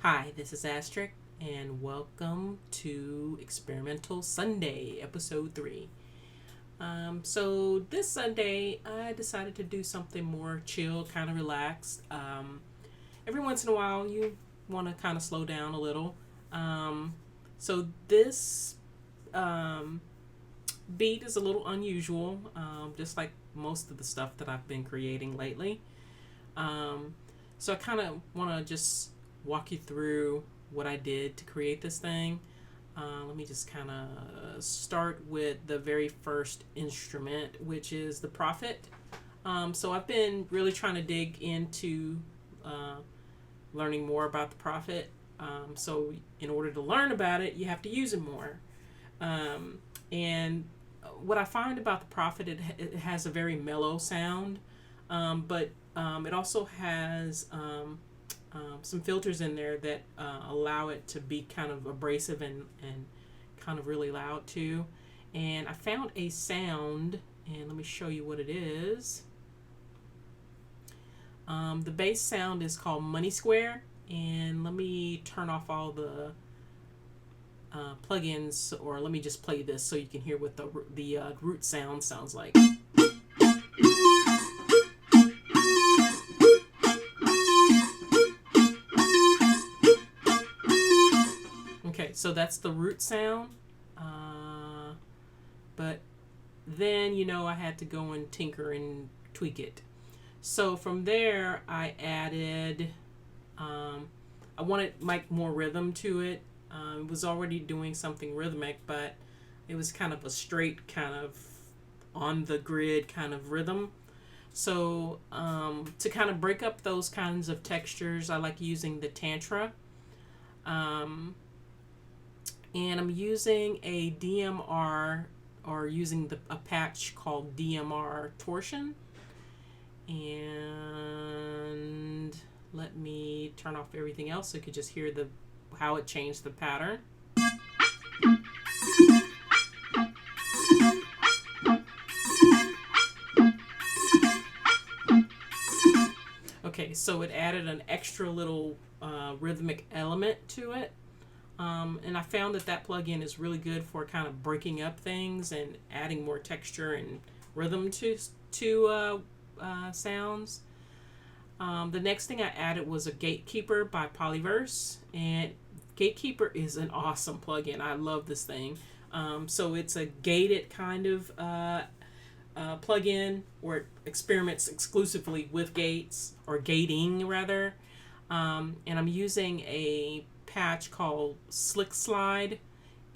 Hi, this is Ast3rix, and welcome to Experimental Sunday, Episode 3. So this Sunday, I decided to do something more chill, kind of relaxed. Every once in a while, you want to kind of slow down a little. So this beat is a little unusual, just like most of the stuff that I've been creating lately. So I kind of want to just walk you through what I did to create this thing. Let me just kind of start with the very first instrument, which is the Prophet. So I've been really trying to dig into learning more about the Prophet. So in order to learn about it, you have to use it more. And what I find about the Prophet, it has a very mellow sound, but it also has some filters in there that allow it to be kind of abrasive and kind of really loud too. And I found a sound, and let me show you what it is. The bass sound is called Money Square, and let me turn off all the plugins, or let me just play this so you can hear what the root sound sounds like. Okay, so that's the root sound, but then, I had to go and tinker and tweak it. So from there, I added, I wanted more rhythm to it. It was already doing something rhythmic, but it was kind of a straight, kind of on the grid kind of rhythm. So to kind of break up those kinds of textures, I like using the Tantra. And I'm using a DMR, or using a patch called DMR Torsion. And let me turn off everything else so you could just hear how it changed the pattern. Okay, so it added an extra little rhythmic element to it. And I found that plugin is really good for kind of breaking up things and adding more texture and rhythm to sounds. The next thing I added was a Gatekeeper by Polyverse, and Gatekeeper is an awesome plugin. I love this thing. So it's a gated kind of plugin where it experiments exclusively with gates, or gating rather. And I'm using a patch called Slick Slide,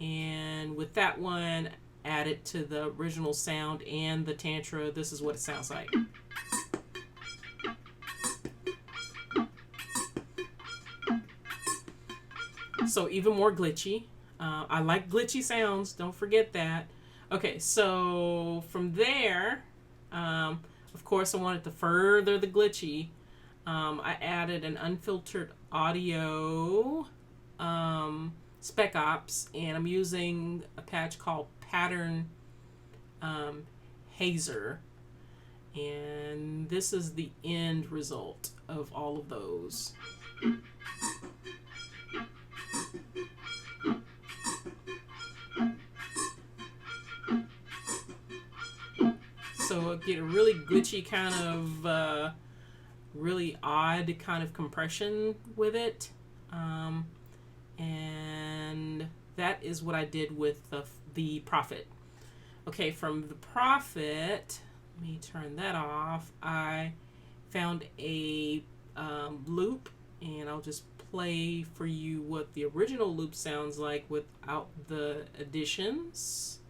and with that one, add it to the original sound and the Tantra. This is what it sounds like. So even more glitchy. I like glitchy sounds, don't forget that. Okay, so from there, of course I wanted to further the glitchy. I added an unfiltered audio spec ops, and I'm using a patch called Pattern Hazer, and this is the end result of all of those. So I get a really glitchy kind of really odd kind of compression with it, and that is what I did with the Prophet. Okay, from the Prophet, let me turn that off. I found a loop, and I'll just play for you what the original loop sounds like without the additions.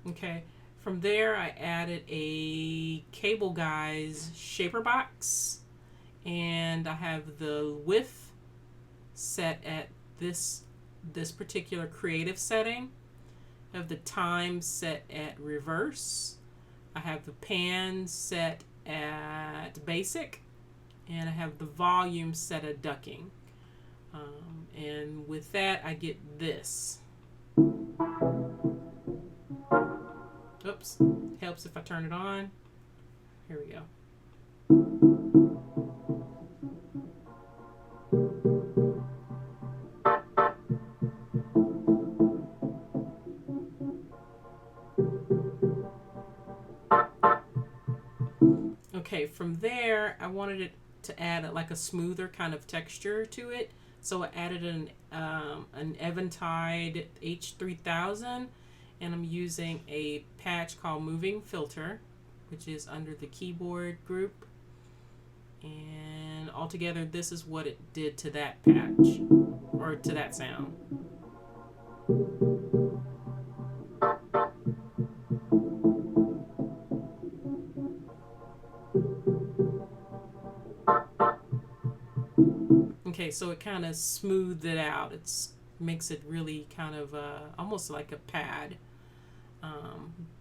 Okay, from there I added a Cable Guys shaper box, and I have the width set at this particular creative setting. I have the time set at reverse. I have the pan set at basic, and I have the volume set at ducking. And with that, I get this. Oops. Helps if I turn it on. Here we go. Okay, from there, I wanted it to add like a smoother kind of texture to it. So I added an Eventide H3000, and I'm using a patch called Moving Filter, which is under the keyboard group. And altogether, this is what it did to that patch, or to that sound. Okay, so it kind of smoothed it out. It makes it really kind of almost like a pad,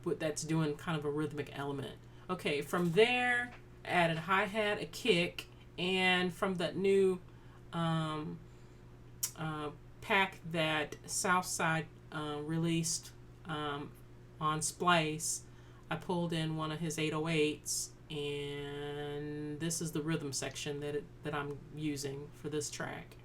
but that's doing kind of a rhythmic element. Okay, from there, added hi-hat, a kick, and from that new pack that Southside released on Splice, I pulled in one of his 808s, and this is the rhythm section that I'm using for this track.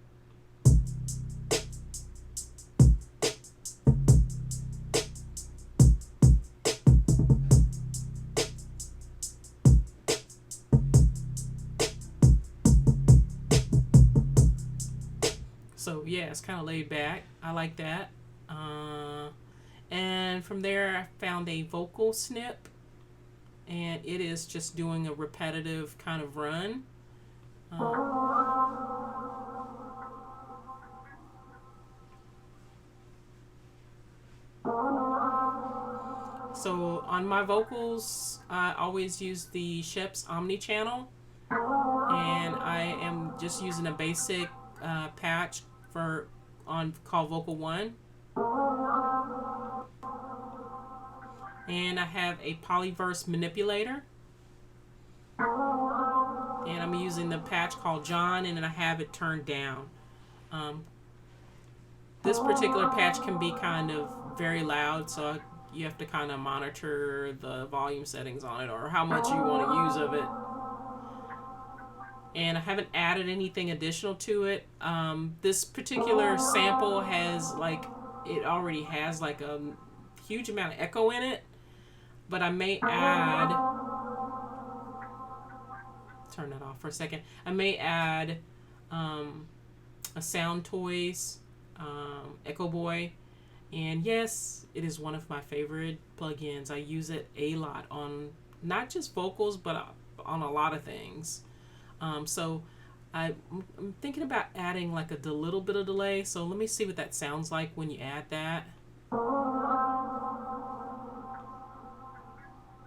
So yeah, it's kind of laid back. I like that. And from there, I found a vocal snip, and it is just doing a repetitive kind of run. So on my vocals, I always use the Shep's Omni channel, and I am just using a basic patch called Vocal 1. And I have a polyverse manipulator, and I'm using the patch called John, and then I have it turned down. This particular patch can be kind of very loud, so you have to kind of monitor the volume settings on it, or how much you want to use of it. And I haven't added anything additional to it. This particular sample has it already has like a huge amount of echo in it, but I may add, turn that off for a second. I may add a Sound Toys Echo Boy, and yes, it is one of my favorite plugins. I use it a lot on not just vocals, but on a lot of things. So I'm thinking about adding like a little bit of delay. So let me see what that sounds like when you add that.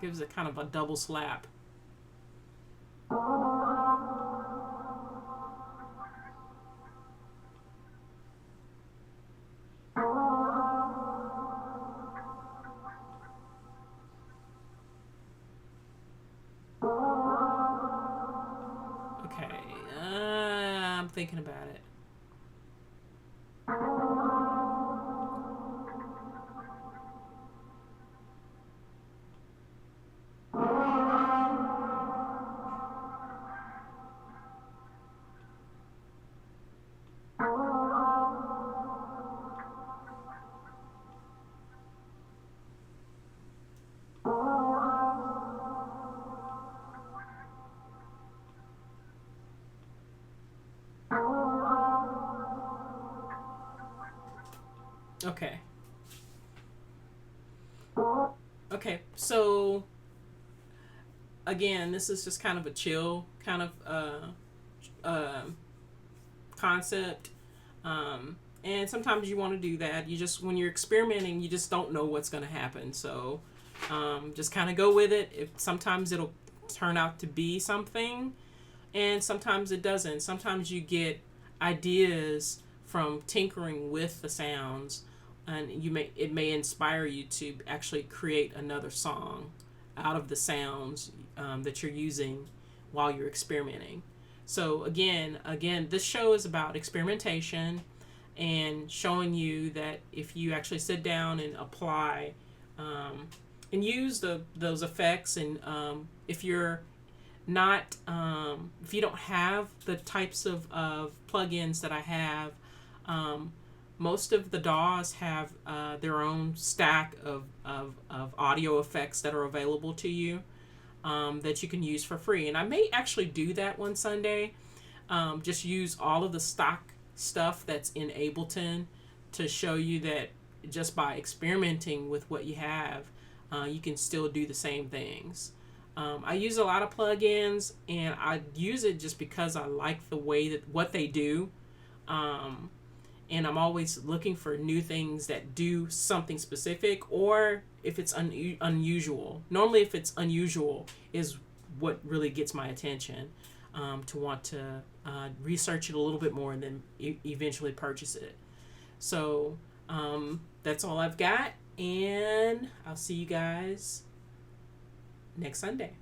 Gives it kind of a double slap. Okay, I'm thinking about it. Okay. Okay, so again, this is just kind of a chill kind of concept. And sometimes you want to do that. You just, when you're experimenting, you just don't know what's going to happen. So just kind of go with it. Sometimes it'll turn out to be something, and sometimes it doesn't. Sometimes you get ideas from tinkering with the sounds, and it may inspire you to actually create another song out of the sounds that you're using while you're experimenting. So again, this show is about experimentation and showing you that if you actually sit down and apply and use those effects, and if you're not if you don't have the types of plugins that I have, most of the DAWs have their own stack of audio effects that are available to you, that you can use for free. And I may actually do that one Sunday. Just use all of the stock stuff that's in Ableton to show you that just by experimenting with what you have, you can still do the same things. I use a lot of plugins, and I use it just because I like the way that what they do. And I'm always looking for new things that do something specific, or if it's unusual. Normally, if it's unusual, is what really gets my attention, to want to research it a little bit more and then eventually purchase it. So that's all I've got, and I'll see you guys next Sunday.